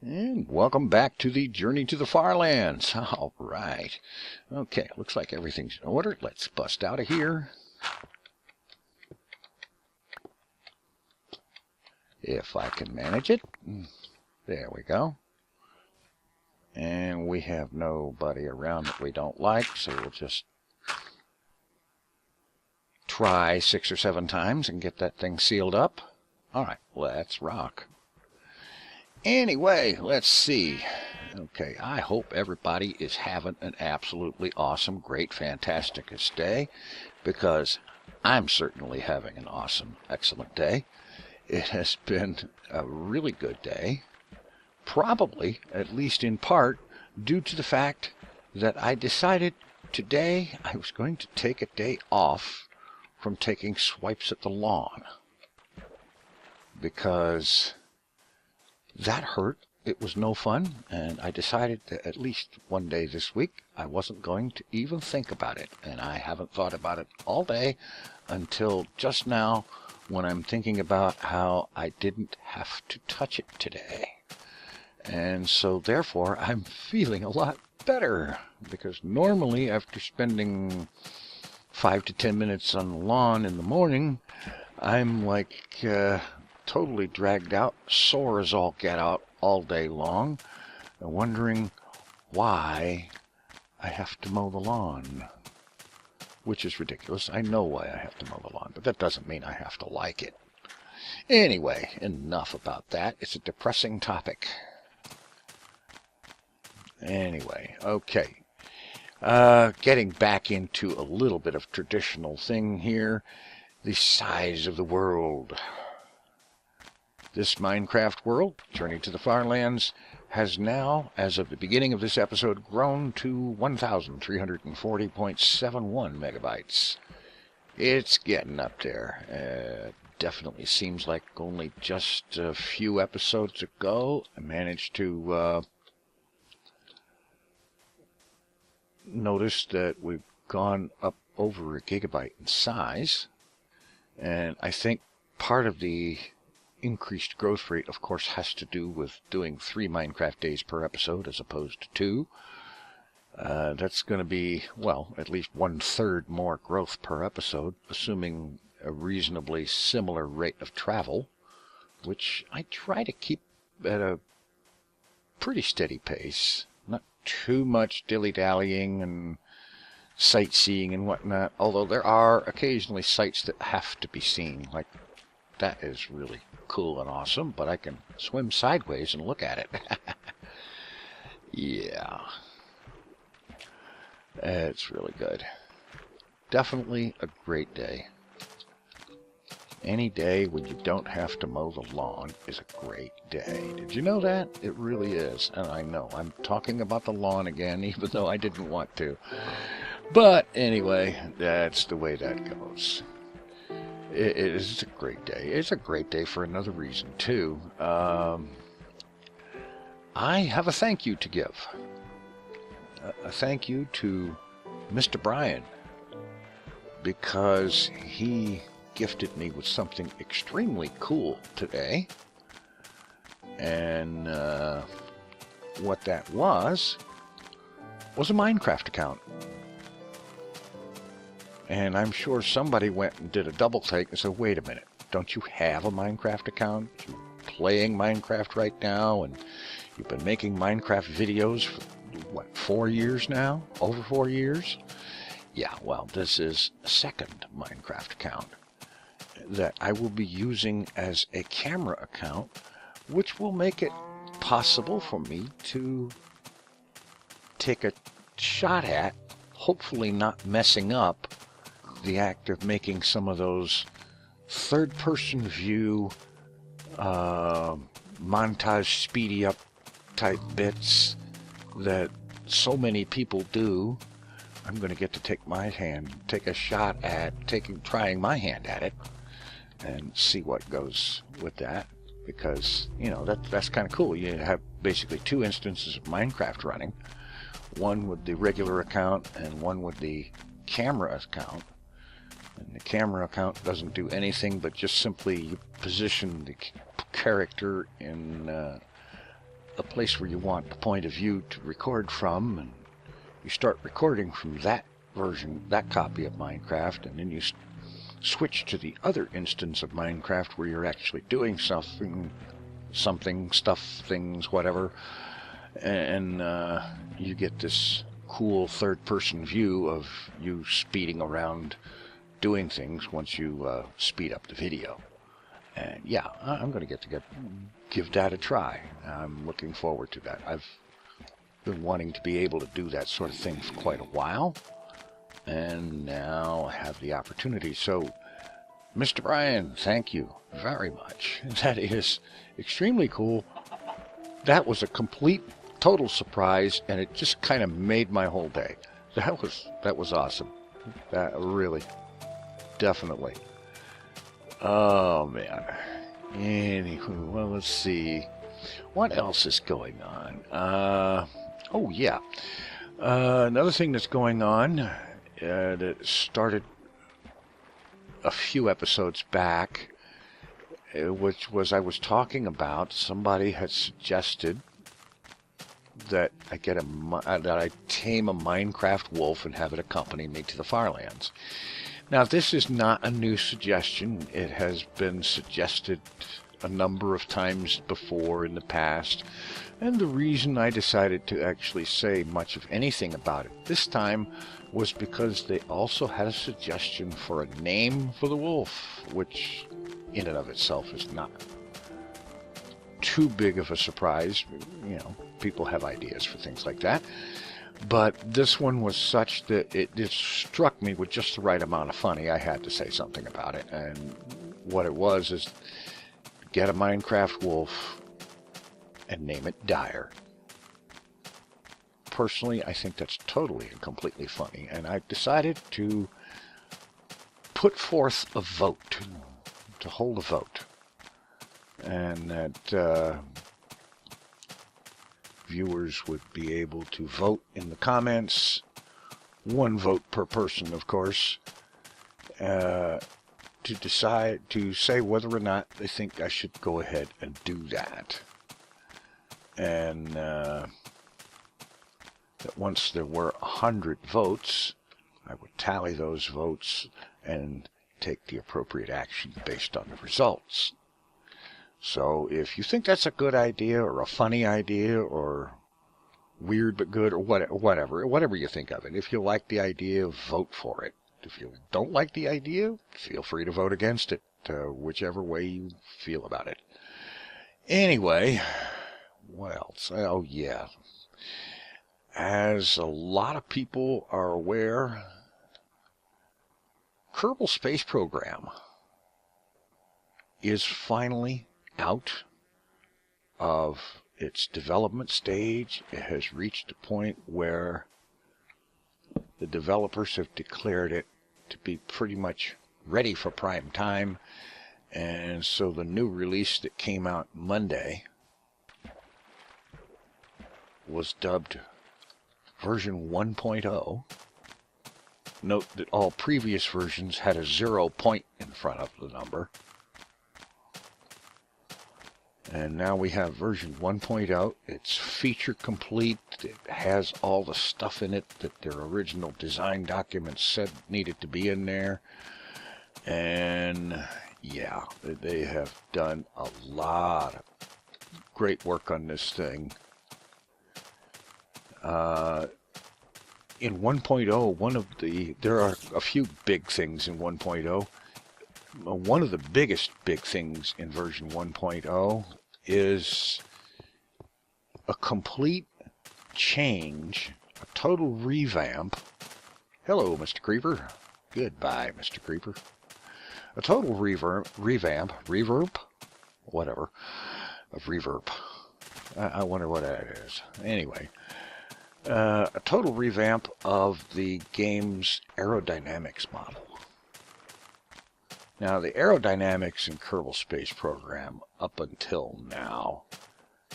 And welcome back to the Journey to the FarLands. All right. Okay, looks like everything's in order. Let's bust out of here. If I can manage it. There we go. And we have nobody around that we don't like, so we'll just try 6 or 7 times and get that thing sealed up. All right, let's rock. Anyway, let's see. Okay, I hope everybody is having an absolutely awesome, great, fantasticest day, because I'm certainly having an awesome, excellent day. It has been a really good day, probably, at least in part, due to the fact that I decided today I was going to take a day off from taking swipes at the lawn, because that hurt. It was no fun, and I decided that at least one day this week I wasn't going to even think about it, and I haven't thought about it all day until just now when I'm thinking about how I didn't have to touch it today. And so therefore I'm feeling a lot better, because normally after spending 5 to 10 minutes on the lawn in the morning, I'm like totally dragged out, sore as all get out all day long, and wondering why I have to mow the lawn, which is ridiculous. I know why I have to mow the lawn, but that doesn't mean I have to like it. Anyway, enough about that. It's a depressing topic. Anyway, okay. Getting back into a little bit of traditional thing here. The size of the world. This Minecraft world, Journey to the FarLands, has now, as of the beginning of this episode, grown to 1,340.71 megabytes. It's getting up there. Definitely seems like only just a few episodes ago I managed to notice that we've gone up over a gigabyte in size. And I think part of the increased growth rate, of course, has to do with doing 3 Minecraft days per episode as opposed to 2. That's going to be, well, at least 1/3 more growth per episode, assuming a reasonably similar rate of travel, which I try to keep at a pretty steady pace. Not too much dilly-dallying and sightseeing and whatnot, although there are occasionally sights that have to be seen. Like, that is really cool and awesome, but I can swim sideways and look at it. Yeah. It's really good. Definitely a great day. Any day when you don't have to mow the lawn is a great day. Did you know that? It really is. And I know I'm talking about the lawn again, even though I didn't want to. But anyway, that's the way that goes. It is a great day. It's a great day for another reason, too. I have a thank you to give. A thank you to Mr. Brian, because he gifted me with something extremely cool today. And what that was a Minecraft account. And I'm sure somebody went and did a double take and said, wait a minute, don't you have a Minecraft account? You're playing Minecraft right now, and you've been making Minecraft videos for, what, 4 years now? Over 4 years? Yeah, well, this is a second Minecraft account that I will be using as a camera account, which will make it possible for me to take a shot at, hopefully not messing up, the act of making some of those third-person view montage speedy up type bits that so many people do. I'm going to get to take a shot at trying my hand at it and see what goes with that, because, you know, that's kind of cool. You have basically 2 instances of Minecraft running, one with the regular account and one with the camera account. And the camera account doesn't do anything but just simply position the character in a place where you want a point of view to record from, and you start recording from that version, that copy of Minecraft, and then you switch to the other instance of Minecraft where you're actually doing something, stuff, things, whatever, and you get this cool third-person view of you speeding around doing things once you speed up the video. And yeah, I'm going to give that a try. I'm looking forward to that. I've been wanting to be able to do that sort of thing for quite a while, and now I have the opportunity. So, Mr. Brian, thank you very much. That is extremely cool. That was a complete, total surprise, and it just kind of made my whole day. That was awesome. That really, definitely. Oh man. Anywho, well, let's see. What else is going on? Oh yeah. Another thing that's going on that started a few episodes back, which was I was talking about. Somebody had suggested that I tame a Minecraft wolf and have it accompany me to the FarLands. Now, this is not a new suggestion. It has been suggested a number of times before in the past, and the reason I decided to actually say much of anything about it this time was because they also had a suggestion for a name for the wolf, which in and of itself is not too big of a surprise. You know, people have ideas for things like that. But this one was such that it struck me with just the right amount of funny. I had to say something about it. And what it was is get a Minecraft wolf and name it Dire. Personally, I think that's totally and completely funny. And I decided to put forth a vote, to hold a vote. And that viewers would be able to vote in the comments, one vote per person, of course, to decide, to say whether or not they think I should go ahead and do that. And that once there were 100 votes, I would tally those votes and take the appropriate action based on the results. So if you think that's a good idea or a funny idea or weird but good or whatever you think of it, if you like the idea, vote for it. If you don't like the idea, feel free to vote against it, whichever way you feel about it. Anyway, what else? Oh yeah. As a lot of people are aware, Kerbal Space Program is finally out of its development stage. It has reached a point where the developers have declared it to be pretty much ready for prime time, and so the new release that came out Monday was dubbed version 1.0. Note that all previous versions had a 0 point in front of the number. And now we have version 1.0. It's feature complete. It has all the stuff in it that their original design documents said needed to be in there. And yeah, they have done a lot of great work on this thing. In 1.0, there are a few big things in 1.0. One of the biggest big things in version 1.0 is a complete change, a total revamp. Hello, Mr. Creeper. Goodbye, Mr. Creeper. A total revamp, whatever, of reverb. I wonder what that is. Anyway, a total revamp of the game's aerodynamics model. Now, the aerodynamics in Kerbal Space Program, up until now,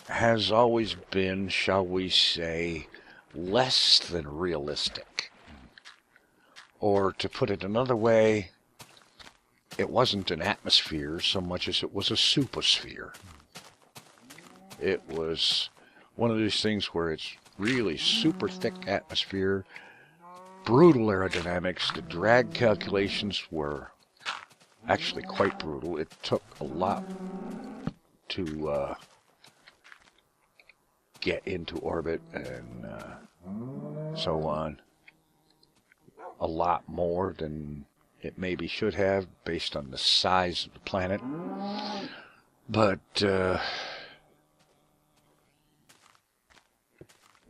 has always been, shall we say, less than realistic. Or, to put it another way, it wasn't an atmosphere so much as it was a supersphere. It was one of these things where it's really super thick atmosphere, brutal aerodynamics. The drag calculations were actually quite brutal. It took a lot to get into orbit and so on. A lot more than it maybe should have based on the size of the planet. But the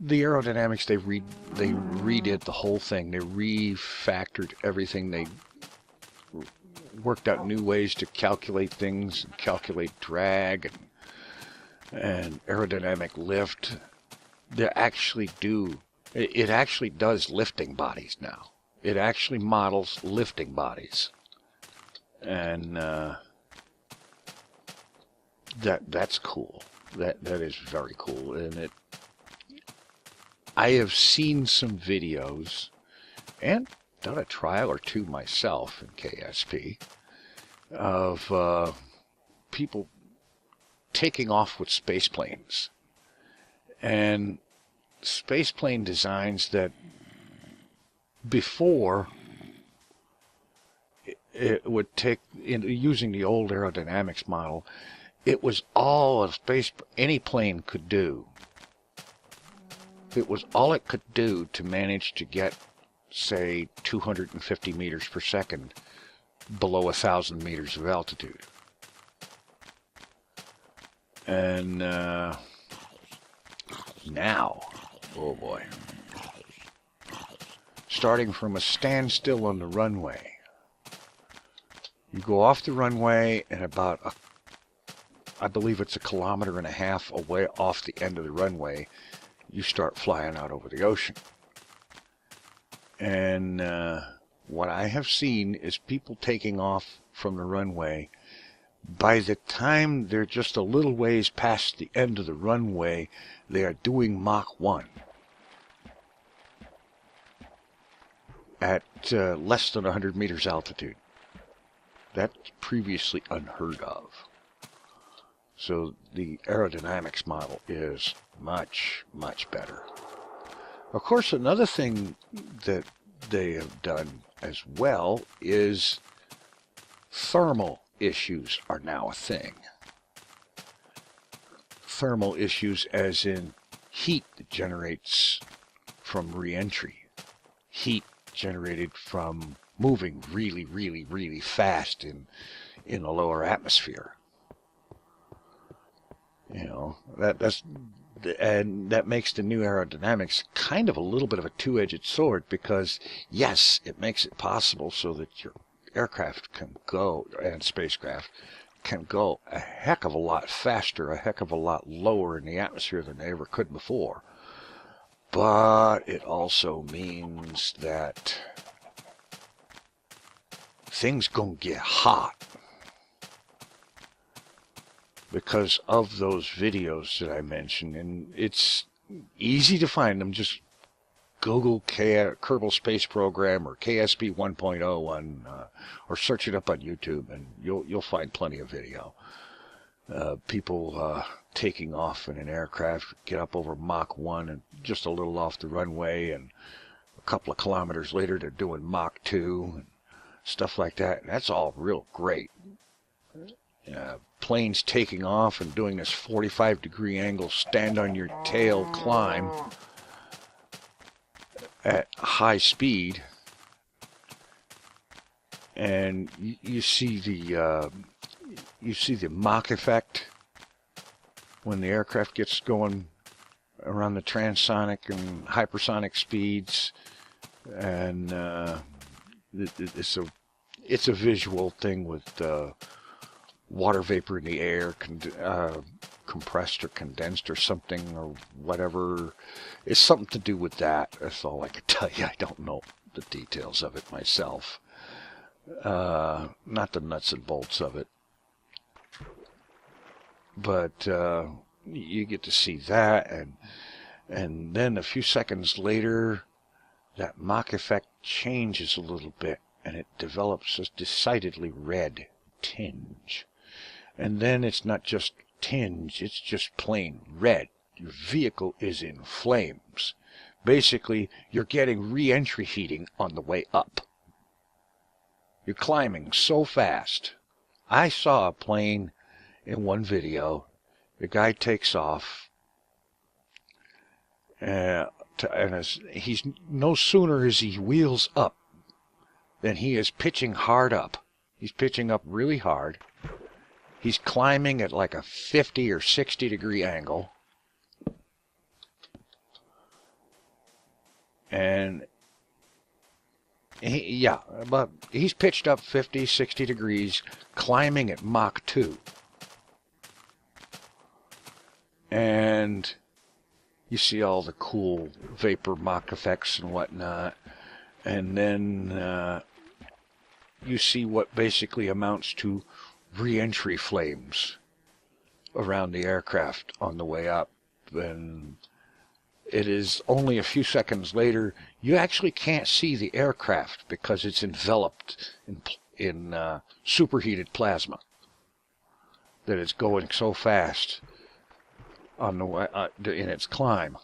aerodynamics, they redid the whole thing. They refactored everything. They worked out new ways to calculate things, and calculate drag and aerodynamic lift. They actually do. It actually does lifting bodies now. It actually models lifting bodies, and that's cool. That is very cool, and I have seen some videos and done a trial or two myself in KSP of people taking off with spaceplanes, and spaceplane designs that before it would take, using the old aerodynamics model, it was all any plane could do. It was all it could do to manage to get, say, 250 meters per second below 1,000 meters of altitude. And now, oh boy, starting from a standstill on the runway, you go off the runway and about I believe it's 1.5 kilometers away off the end of the runway, you start flying out over the ocean. And what I have seen is people taking off from the runway. By the time they're just a little ways past the end of the runway, they are doing Mach 1 at less than 100 meters altitude. That's previously unheard of. So the aerodynamics model is much, much better. Of course, another thing that they have done as well is thermal issues are now a thing. Thermal issues as in heat that generates from re-entry. Heat generated from moving really, really, really fast in the lower atmosphere. You know, that makes the new aerodynamics kind of a little bit of a two-edged sword, because yes, it makes it possible so that your aircraft can go, and spacecraft can go a heck of a lot faster, a heck of a lot lower in the atmosphere than they ever could before. But it also means that things gonna get hot because of those videos that I mentioned, and it's easy to find them. Just Google Kerbal Space Program or KSP 1.0 on, or search it up on YouTube, and you'll find plenty of video. People taking off in an aircraft, get up over Mach 1 and just a little off the runway, and a couple of kilometers later they're doing Mach 2 and stuff like that. And that's all real great. Planes taking off and doing this 45-degree angle, stand on your tail climb at high speed, and you see the Mach effect when the aircraft gets going around the transonic and hypersonic speeds, and it's a visual thing with water vapor in the air, compressed or condensed or something or whatever. It's something to do with that. That's all I can tell you. I don't know the details of it myself. Not the nuts and bolts of it. But you get to see that, and then a few seconds later, that Mach effect changes a little bit, and it develops a decidedly red tinge. And then it's not just tinge, it's just plain red. your vehicle is in flames. Basically, you're getting re-entry heating on the way up. You're climbing so fast. I saw a plane in one video. The guy takes off, he's no sooner as he wheels up than he is pitching hard up. He's pitching up really hard. He's climbing at like a 50 or 60 degree angle. And but he's pitched up 50, 60 degrees, climbing at Mach 2. And you see all the cool vapor Mach effects and whatnot. And then you see what basically amounts to re-entry flames around the aircraft on the way up. And it is only a few seconds later, you actually can't see the aircraft because it's enveloped in superheated plasma. That it's going so fast on the way, in its climb.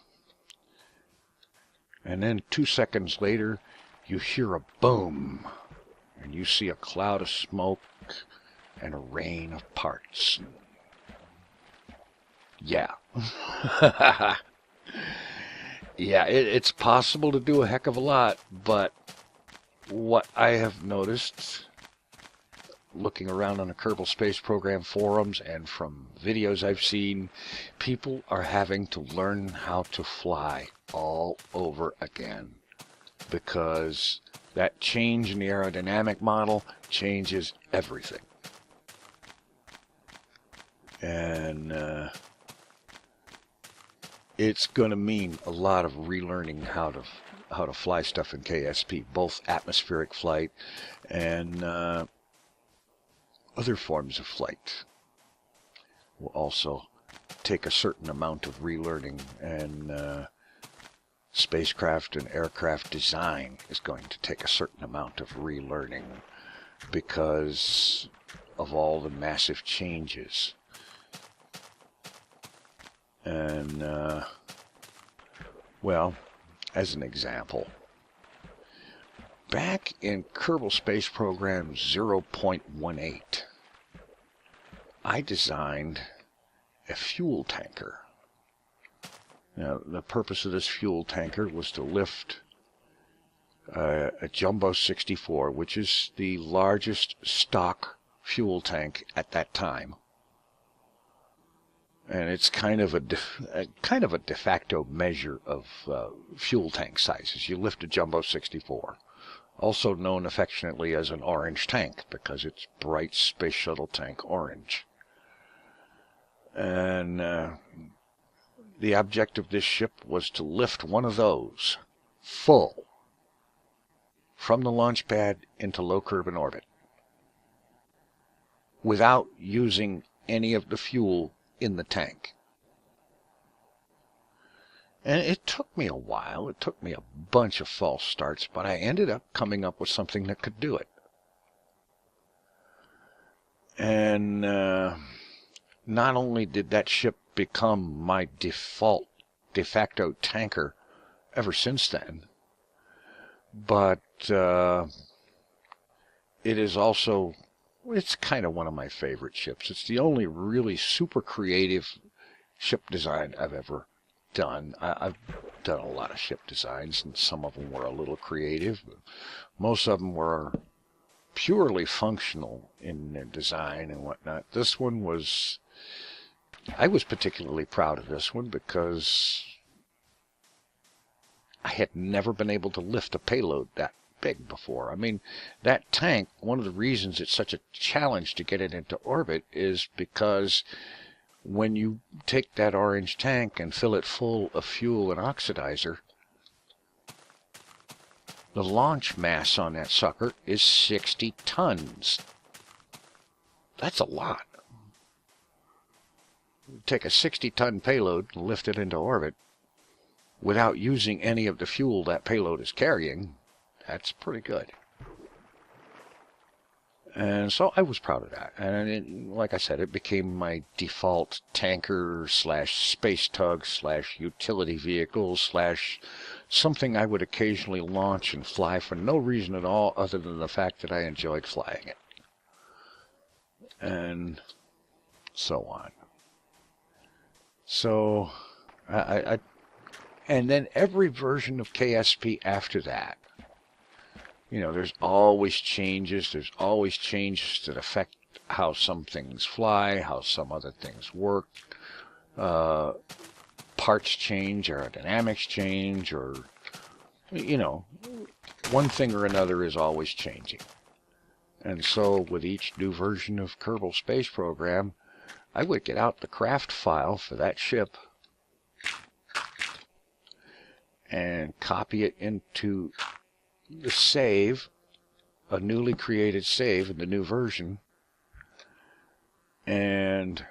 And then 2 seconds later, you hear a boom, and you see a cloud of smoke and a rain of parts. Yeah. Yeah, it's possible to do a heck of a lot, but what I have noticed, looking around on the Kerbal Space Program forums and from videos I've seen, people are having to learn how to fly all over again, because that change in the aerodynamic model changes everything. And it's going to mean a lot of relearning how to fly stuff in KSP, both atmospheric flight and other forms of flight. Will also take a certain amount of relearning, and spacecraft and aircraft design is going to take a certain amount of relearning because of all the massive changes. And, well, as an example, back in Kerbal Space Program 0.18, I designed a fuel tanker. Now, the purpose of this fuel tanker was to lift a Jumbo 64, which is the largest stock fuel tank at that time. And it's kind of a de facto measure of fuel tank sizes. You lift a Jumbo 64, also known affectionately as an orange tank because it's bright Space Shuttle tank orange. And the object of this ship was to lift one of those full from the launch pad into low Kerbal orbit without using any of the fuel in the tank. And it took me a while. It took me a bunch of false starts, but I ended up coming up with something that could do it. And not only did that ship become my de facto tanker ever since then, but it is also, it's kind of one of my favorite ships. It's the only really super creative ship design I've ever done. I've done a lot of ship designs, and some of them were a little creative. But most of them were purely functional in their design and whatnot. This one was, I was particularly proud of this one because I had never been able to lift a payload that big before. I mean, that tank, one of the reasons it's such a challenge to get it into orbit is because when you take that orange tank and fill it full of fuel and oxidizer, the launch mass on that sucker is 60 tons. That's a lot. Take a 60-ton payload and lift it into orbit without using any of the fuel that payload is carrying. That's pretty good. And so I was proud of that. And like I said, it became my default tanker slash space tug slash utility vehicle slash something I would occasionally launch and fly for no reason at all other than the fact that I enjoyed flying it. And so on. So, and then every version of KSP after that, you know, there's always changes. There's always changes that affect how some things fly, how some other things work. Parts change, aerodynamics change, or, you know, one thing or another is always changing. And so with each new version of Kerbal Space Program, I would get out the craft file for that ship and copy it into the save, a newly created save in the new version, and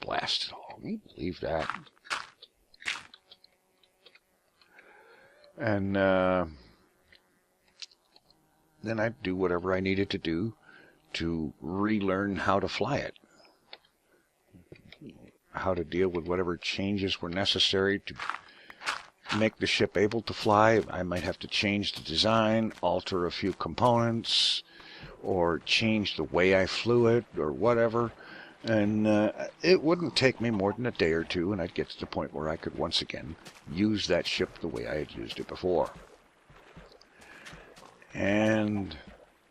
blast it all. Can you believe that? And then I'd do whatever I needed to do to relearn how to fly it, how to deal with whatever changes were necessary to make the ship able to fly. I might have to change the design, alter a few components, or change the way I flew it, or whatever. And it wouldn't take me more than a day or two, and I'd get to the point where I could once again use that ship the way I had used it before. And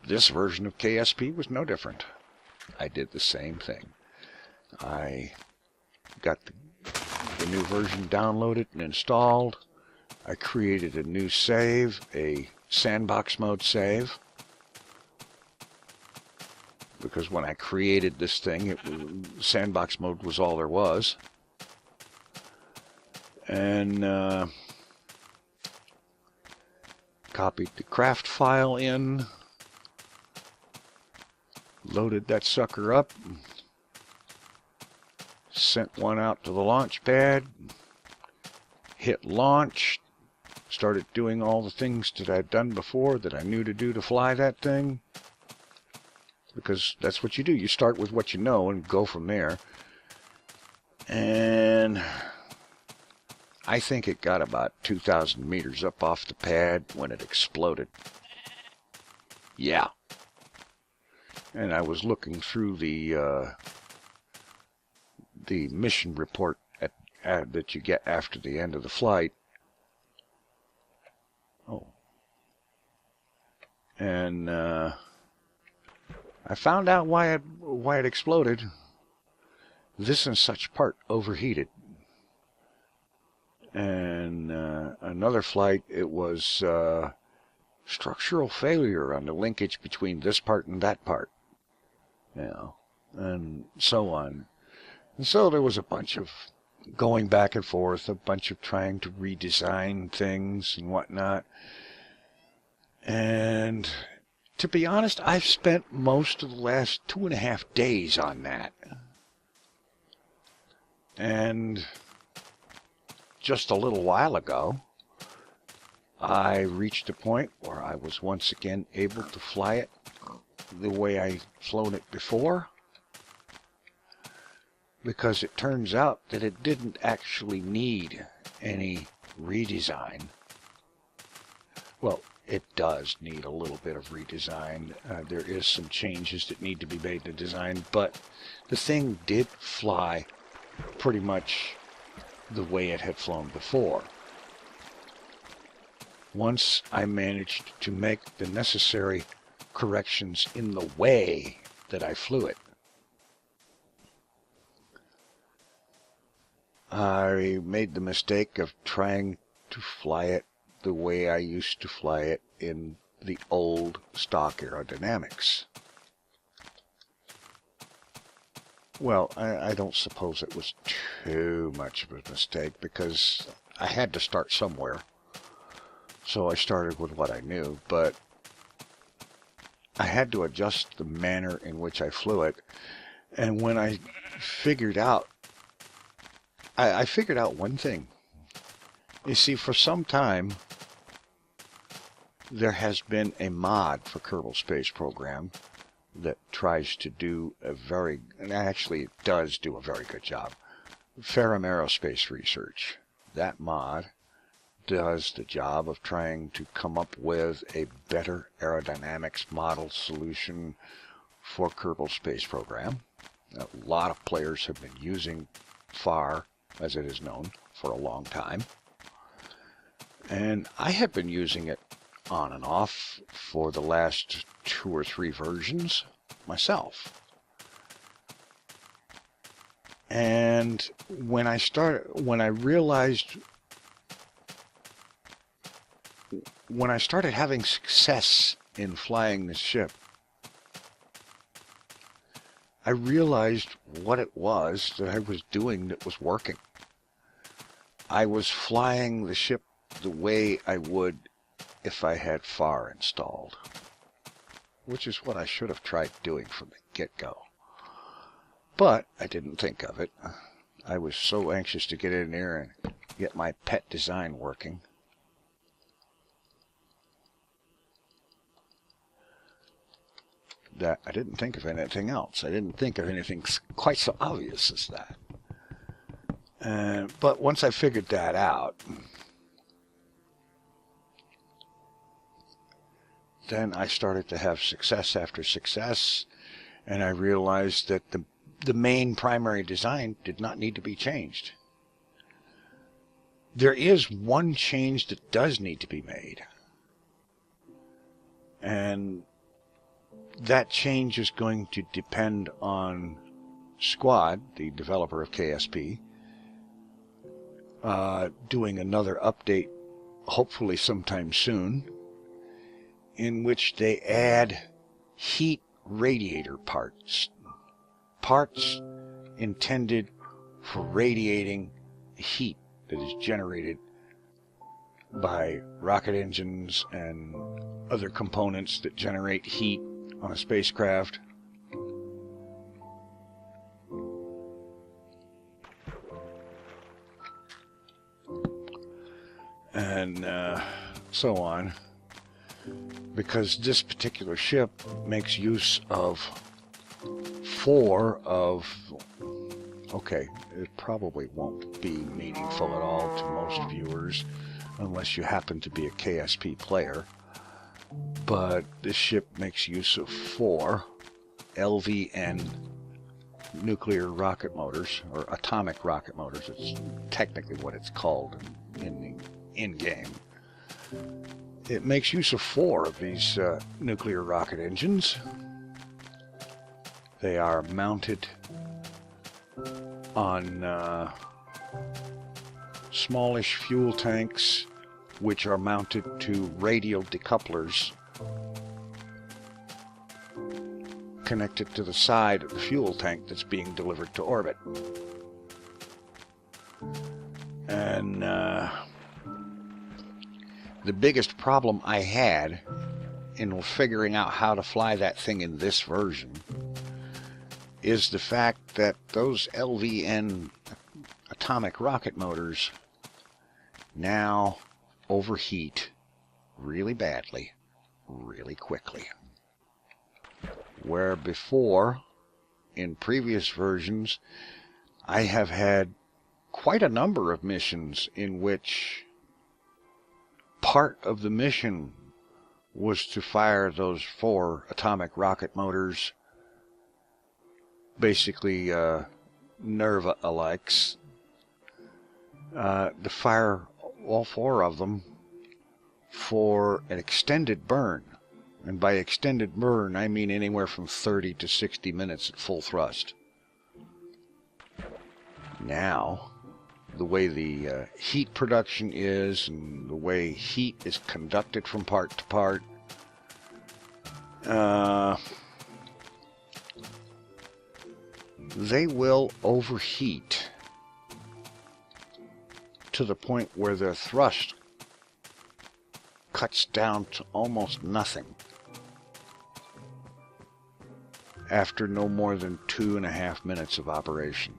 this version of KSP was no different. I did the same thing. I got the new version downloaded and installed. I created a new save, a sandbox mode save, because when I created this thing, sandbox mode was all there was. And copied the craft file in, loaded that sucker up, sent one out to the launch pad, hit launch, started doing all the things that I'd done before that I knew to do to fly that thing. Because that's what you do. You start with what you know and go from there. And I think it got about 2,000 meters up off the pad when it exploded. Yeah. And I was looking through the mission report that you get after the end of the flight. Oh. And I found out why it exploded. This and such part overheated. And another flight, it was structural failure on the linkage between this part and that part. You know, and so on. And so there was a bunch of going back and forth, a bunch of trying to redesign things and whatnot. And to be honest, I've spent most of the last 2.5 days on that. And just a little while ago, I reached a point where I was once again able to fly it the way I'd flown it before. Because it turns out that it didn't actually need any redesign. Well, it does need a little bit of redesign. There is some changes that need to be made to design, but the thing did fly pretty much the way it had flown before. Once I managed to make the necessary corrections in the way that I flew it, I made the mistake of trying to fly it the way I used to fly it in the old stock aerodynamics. Well, I don't suppose it was too much of a mistake because I had to start somewhere. So I started with what I knew, but I had to adjust the manner in which I flew it. And when I figured out, I figured out one thing. You see, for some time, there has been a mod for Kerbal Space Program that tries to do and actually it does do a very good job. Ferrum Aerospace Research. That mod does the job of trying to come up with a better aerodynamics model solution for Kerbal Space Program. A lot of players have been using FAR, as it is known, for a long time. And I have been using it on and off for the last 2 or 3 versions myself. And when I started having success in flying this ship, I realized what it was that I was doing that was working. I was flying the ship the way I would if I had FAR installed, which is what I should have tried doing from the get-go. But I didn't think of it. I was so anxious to get in there and get my pet design working. That I didn't think of anything else. I didn't think of anything quite so obvious as that. But once I figured that out, then I started to have success after success, and I realized that the main primary design did not need to be changed. There is one change that does need to be made, and that change is going to depend on Squad, the developer of KSP, doing another update, hopefully sometime soon, in which they add heat radiator parts. Parts intended for radiating heat that is generated by rocket engines and other components that generate heat on a spacecraft. And so on. Because this particular ship makes use of 4 of... Okay, it probably won't be meaningful at all to most viewers unless you happen to be a KSP player. But this ship makes use of 4 LVN nuclear rocket motors, or atomic rocket motors. It's technically what it's called in-game. It makes use of 4 of these nuclear rocket engines. They are mounted on smallish fuel tanks, which are mounted to radial decouplers connected to the side of the fuel tank that's being delivered to orbit. And the biggest problem I had in figuring out how to fly that thing in this version is the fact that those LVN atomic rocket motors now overheat really badly, really quickly. Where before, in previous versions, I have had quite a number of missions in which part of the mission was to fire those 4 atomic rocket motors, basically Nerva-alikes, to fire all 4 of them for an extended burn. And by extended burn, I mean anywhere from 30 to 60 minutes at full thrust. Now, the way the heat production is and the way heat is conducted from part to part, they will overheat to the point where their thrust cuts down to almost nothing after no more than 2.5 minutes of operation.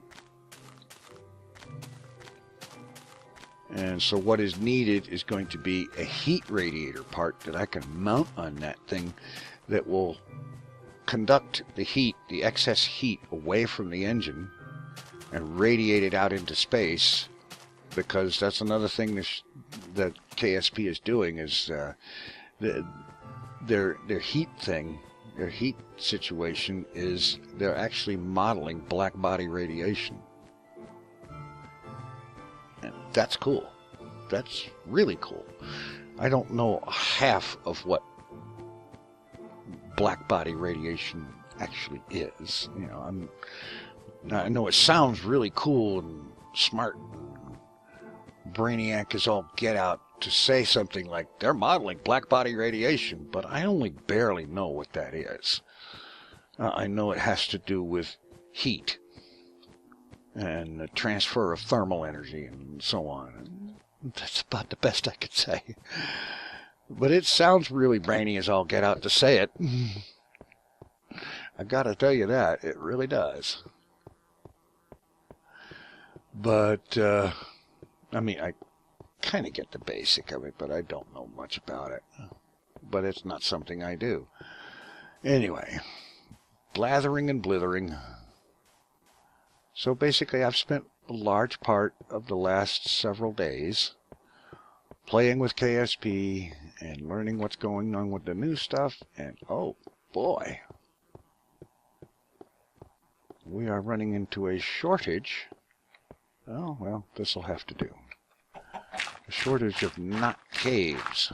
And so what is needed is going to be a heat radiator part that I can mount on that thing that will conduct the heat, the excess heat, away from the engine and radiate it out into space, because that's another thing that KSP is doing is their heat thing, their heat situation is they're actually modeling black body radiation. And that's cool. That's really cool. I don't know half of what black body radiation actually is. You know, I know it sounds really cool and smart. And Brainiac is all get out to say something like they're modeling black body radiation, but I only barely know what that is. I know it has to do with heat and the transfer of thermal energy and so on. And that's about the best I could say. But it sounds really brainy as all get out to say it. I gotta tell you that, it really does. But, I mean, I kind of get the basic of it, but I don't know much about it. But it's not something I do. Anyway, blathering and blithering. So basically I've spent a large part of the last several days playing with KSP and learning what's going on with the new stuff, and oh boy, we are running into a shortage. Oh well, this will have to do. A shortage of knot caves.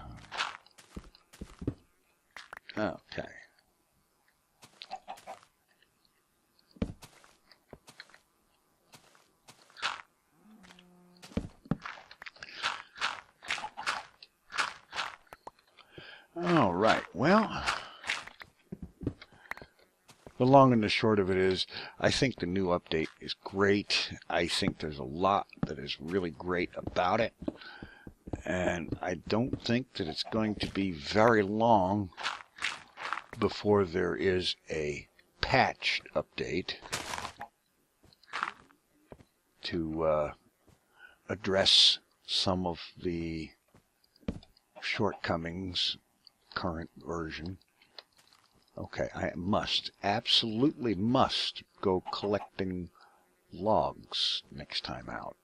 Okay. All right, well, the long and the short of it is, I think the new update is great. I think there's a lot that is really great about it. And I don't think that it's going to be very long before there is a patched update to address some of the shortcomings current version. Okay, I must, absolutely must go collecting logs next time out.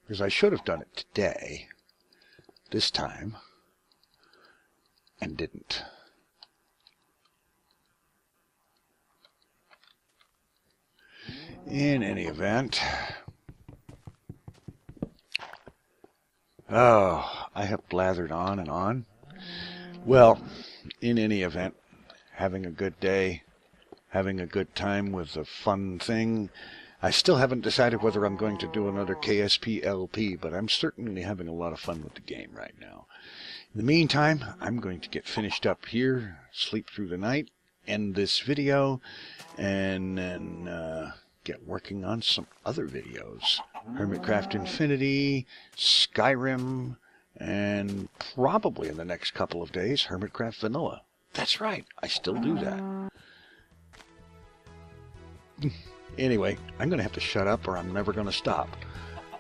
Because I should have done it today, this time, and didn't. In any event, oh, I have blathered on and on. Well, in any event, having a good day, having a good time with a fun thing. I still haven't decided whether I'm going to do another KSP LP, but I'm certainly having a lot of fun with the game right now. In the meantime, I'm going to get finished up here, sleep through the night, end this video, and then get working on some other videos. Hermitcraft Infinity, Skyrim, and probably in the next couple of days, Hermitcraft Vanilla. That's right, I still do that. Anyway, I'm going to have to shut up or I'm never going to stop.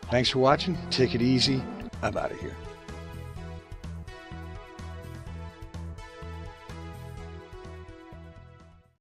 Thanks for watching. Take it easy. I'm out of here.